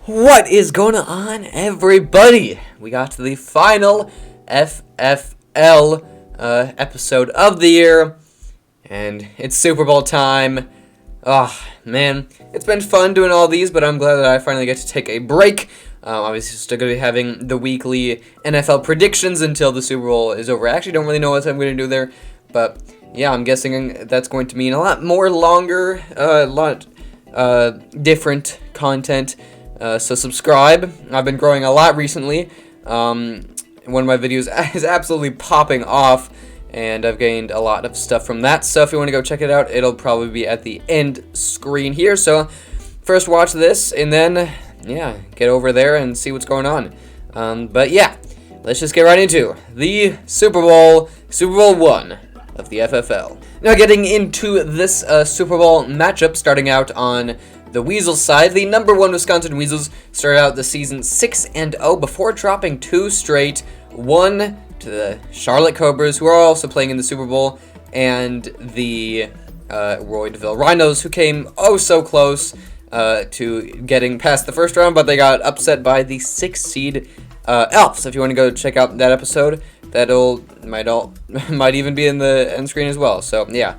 What is going on, everybody? We got to the final FFL episode of the year, and it's Super Bowl time. Oh, man, it's been fun doing all these, but I'm glad that I finally get to take a break. Obviously, still going to be having the weekly NFL predictions until the Super Bowl is over. I actually don't really know what I'm going to do there, but yeah, I'm guessing that's going to mean a lot more longer, different content. So subscribe. I've been growing a lot recently. One of my videos is absolutely popping off, and I've gained a lot of stuff from that. So if you want to go check it out, it'll probably be at the end screen here. So first watch this, and then, yeah, get over there and see what's going on. But yeah, let's just get right into the Super Bowl 1 of the FFL. Now getting into this Super Bowl matchup, starting out on the Weasels side, the number 1 Wisconsin Weasels started out the season 6-0 before dropping 2 straight, one to the Charlotte Cobras, who are also playing in the Super Bowl, and the Royalville Rhinos, who came oh so close to getting past the first round, but they got upset by the 6th seed Elves. If you want to go check out that episode, might even be in the end screen as well. So yeah.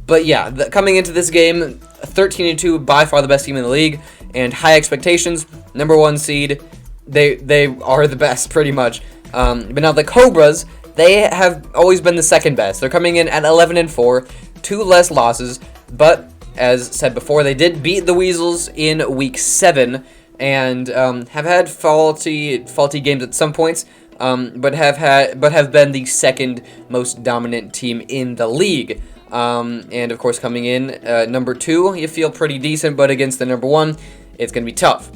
But yeah, coming into this game, 13-2, by far the best team in the league, and high expectations. Number 1 seed, they are the best pretty much. But now the Cobras, they have always been the second best. They're coming in at 11-4, 2 less losses, but as said before, they did beat the Weasels in week 7, and have had faulty games at some points. But have been the second most dominant team in the league. And of course, coming in number 2, you feel pretty decent, but against the number 1, it's going to be tough.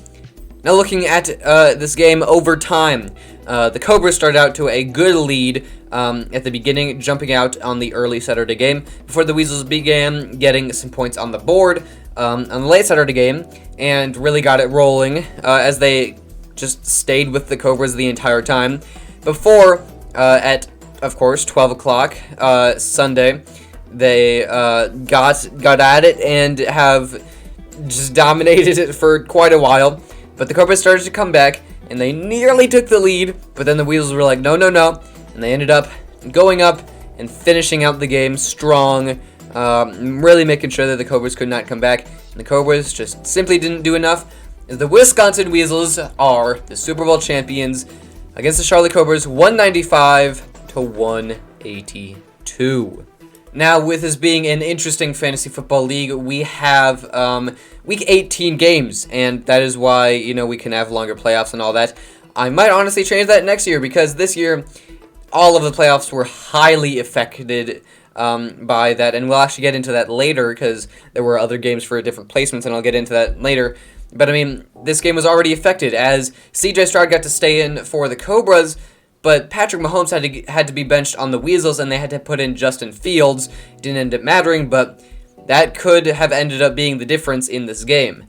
Now looking at this game over time, the Cobras started out to a good lead at the beginning, jumping out on the early Saturday game before the Weasels began getting some points on the board on the late Saturday game, and really got it rolling as they just stayed with the Cobras the entire time. Before, at, of course, 12 o'clock Sunday, they got at it and have just dominated it for quite a while. But the Cobras started to come back, and they nearly took the lead, but then the Weasels were like, no, and they ended up going up and finishing out the game strong, really making sure that the Cobras could not come back. And the Cobras just simply didn't do enough, as the Wisconsin Weasels are the Super Bowl champions against the Charlotte Cobras, 195-182. Now, with this being an interesting fantasy football league, we have week 18 games, and that is why, we can have longer playoffs and all that. I might honestly change that next year, because this year, all of the playoffs were highly affected by that, and we'll actually get into that later, because there were other games for different placements, and I'll get into that later. But, I mean, this game was already affected, as C.J. Stroud got to stay in for the Cobras, but Patrick Mahomes had to be benched on the Weasels, and they had to put in Justin Fields. It didn't end up mattering, but that could have ended up being the difference in this game.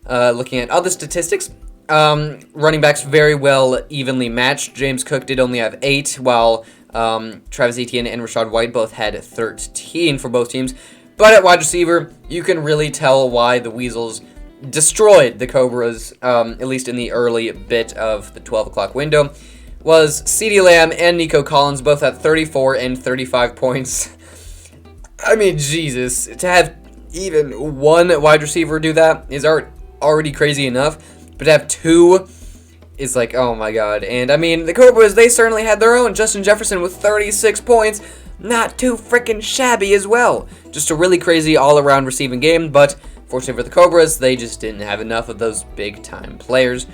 Looking at other statistics, running backs very well evenly matched. James Cook did only have 8, while Travis Etienne and Rachaad White both had 13 for both teams. But at wide receiver, you can really tell why the Weasels destroyed the Cobras, at least in the early bit of the 12 o'clock window, was CeeDee Lamb and Nico Collins, both at 34 and 35 points. I mean, Jesus, to have even one wide receiver do that is already crazy enough, but to have 2 is like, oh my god. And I mean, the Cobras, they certainly had their own. Justin Jefferson with 36 points, not too freaking shabby as well. Just a really crazy all-around receiving game, but fortunately for the Cobras, they just didn't have enough of those big-time players.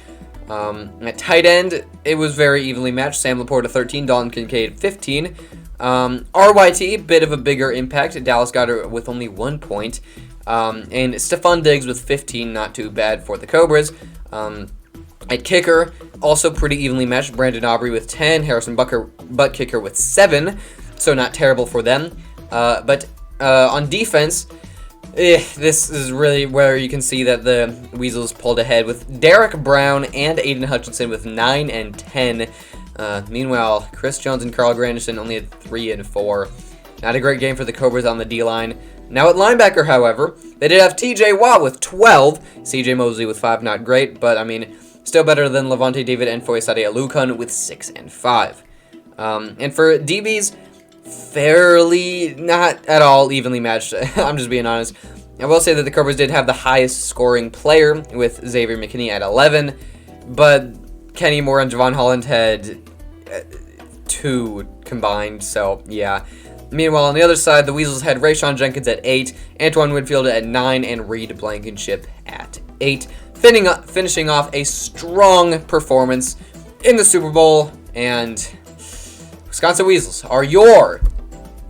At tight end, it was very evenly matched. Sam Laporta 13, Dalton Kincaid 15. RYT, bit of a bigger impact. Dallas Goedert with only 1 point. And Stephon Diggs with 15, not too bad for the Cobras. At kicker, also pretty evenly matched. Brandon Aubrey with 10, Harrison Butt Kicker with 7, so not terrible for them. But on defense, this is really where you can see that the Weasels pulled ahead, with Derek Brown and Aiden Hutchinson with 9 and 10. Meanwhile, Chris Jones and Carl Granderson only had 3 and 4. Not a great game for the Cobras on the D-line. Now at linebacker, however, they did have TJ Watt with 12, CJ Mosley with 5, not great, but I mean, still better than Levante David and Foyesade Alukan with 6 and 5. And for DBs, fairly not at all evenly matched. I'm just being honest. I will say that the Cobras did have the highest scoring player with Xavier McKinney at 11, but Kenny Moore and Javon Holland had 2 combined, so yeah. Meanwhile, on the other side, the Weasels had Rayshawn Jenkins at 8, Antoine Winfield at 9, and Reed Blankenship at 8, finishing off a strong performance in the Super Bowl. And Wisconsin Weasels are your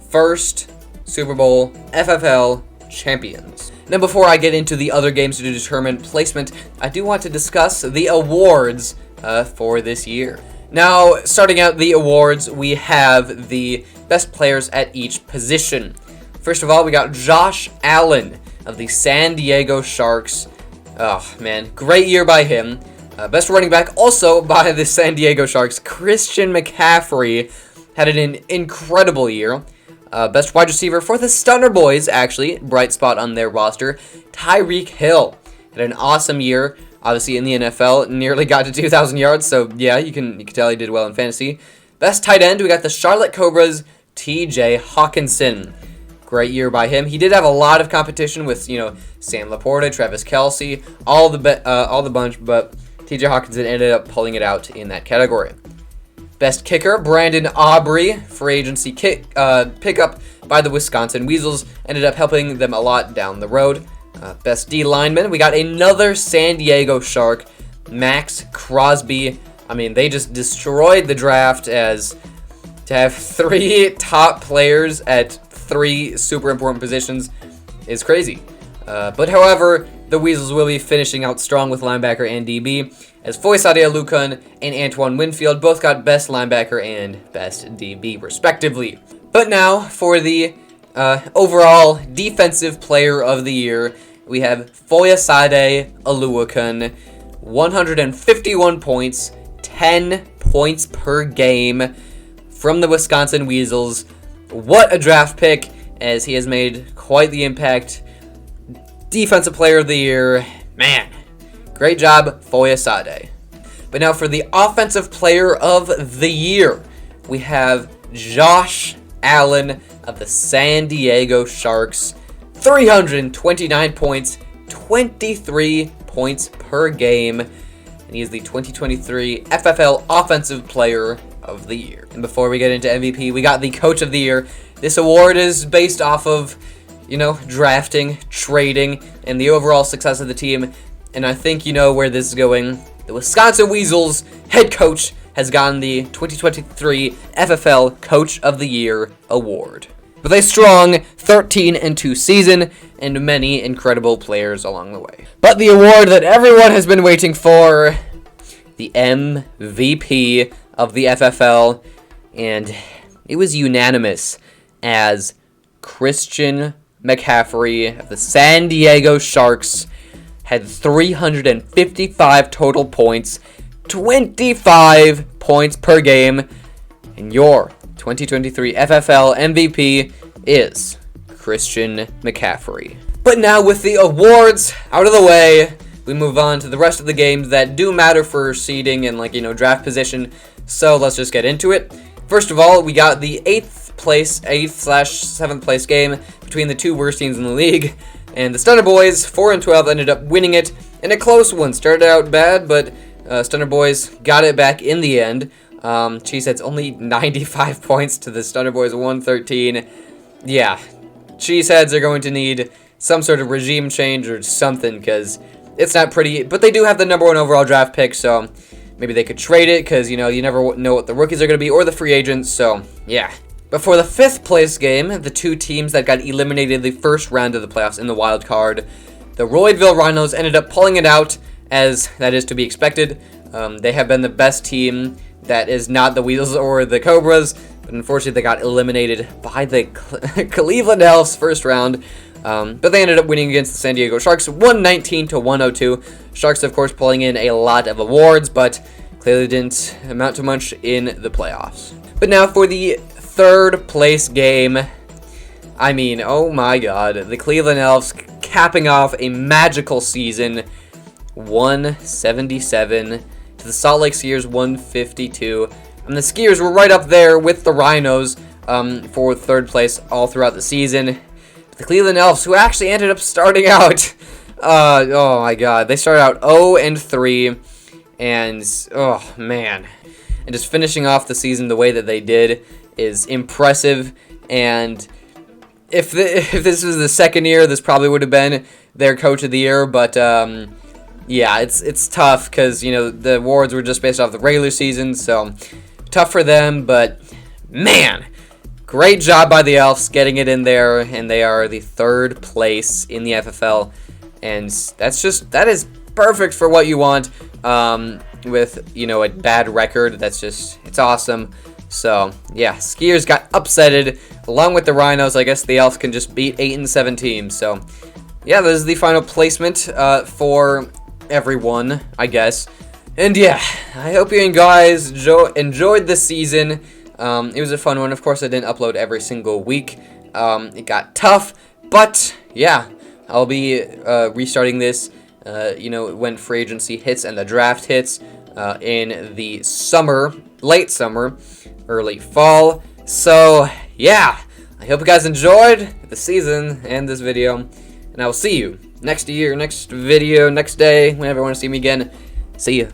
first Super Bowl FFL champions. Now, before I get into the other games to determine placement, I do want to discuss the awards for this year. Now, starting out the awards, we have the best players at each position. First of all, we got Josh Allen of the San Diego Sharks. Oh, man, great year by him. Best running back also by the San Diego Sharks, Christian McCaffrey, had an incredible year. Best wide receiver for the Stunner Boys, actually, bright spot on their roster, Tyreek Hill, had an awesome year. Obviously, in the NFL, nearly got to 2,000 yards, so yeah, you can tell he did well in fantasy. Best tight end, we got the Charlotte Cobras, T.J. Hawkinson. Great year by him. He did have a lot of competition with, Sam Laporta, Travis Kelce, all the bunch, but T.J. Hawkinson ended up pulling it out in that category. Best kicker, Brandon Aubrey, free agency pickup by the Wisconsin Weasels, ended up helping them a lot down the road. Best D lineman, we got another San Diego Shark, Max Crosby. I mean, they just destroyed the draft, as to have 3 top players at 3 super important positions is crazy. But however, the Weasels will be finishing out strong with linebacker and DB, as Foyesade Alukan and Antoine Winfield both got best linebacker and best DB respectively. But now for the overall defensive player of the year, we have Foyesade Alukan, 151 points, 10 points per game from the Wisconsin Weasels. What a draft pick, as he has made quite the impact. Defensive player of the year, man, great job, Foyesade. But now for the offensive player of the year, we have Josh Allen of the San Diego Sharks, 329 points, 23 points per game, and he is the 2023 FFL Offensive Player of the Year. And before we get into MVP, we got the Coach of the Year. This award is based off of, drafting, trading, and the overall success of the team, and I think you know where this is going. The Wisconsin Weasels head coach has gotten the 2023 FFL Coach of the Year award, with a strong 13-2 season and many incredible players along the way. But the award that everyone has been waiting for, the MVP of the FFL, and it was unanimous, as Christian McCaffrey of the San Diego Sharks had 355 total points, 25 points per game, and your 2023 FFL MVP is Christian McCaffrey. But now with the awards out of the way, we move on to the rest of the games that do matter for seeding and draft position. So let's just get into it. First of all, we got the 8th/7th place game between the 2 worst teams in the league. And the Stunner Boys, 4-12, ended up winning it in a close one. Started out bad, but Stunner Boys got it back in the end. Cheeseheads only 95 points to the Stunner Boys 113. Yeah, Cheeseheads are going to need some sort of regime change or something, because it's not pretty. But they do have the number 1 overall draft pick, so maybe they could trade it, because, you never know what the rookies are going to be, or the free agents, so yeah. But for the 5th place game, the 2 teams that got eliminated the first round of the playoffs in the wild card, the Roydville Rhinos ended up pulling it out, as that is to be expected. They have been the best team that is not the Weasels or the Cobras, but unfortunately they got eliminated by the Cleveland Elves first round. But they ended up winning against the San Diego Sharks, 119-102. Sharks, of course, pulling in a lot of awards, but clearly didn't amount to much in the playoffs. But now for the 3rd place game, I mean, oh my god. The Cleveland Elves capping off a magical season. 177 to the Salt Lake Skiers 152. And the Skiers were right up there with the Rhinos for third place all throughout the season. The Cleveland Elves, who actually ended up starting out, oh my god, they started out 0-3, and oh man, and just finishing off the season the way that they did is impressive. And if this was the second year, this probably would have been their coach of the year, but yeah, it's tough because, you know, the awards were just based off the regular season, so tough for them. But man, great job by the Elves getting it in there, and they are the third place in the FFL, and that is perfect for what you want with, you know, a bad record. It's awesome. So yeah, Skiers got upsetted along with the Rhinos. I guess the Elves can just beat 8 and 7 teams. So yeah, this is the final placement for everyone, I guess. And yeah, I hope you guys enjoyed this season. It was a fun one. Of course, I didn't upload every single week. It got tough, but yeah, I'll be restarting this, you know, when free agency hits and the draft hits in the summer, late summer, early fall. So yeah, I hope you guys enjoyed the season and this video, and I will see you next year, next video, next day, whenever you want to see me again. See ya.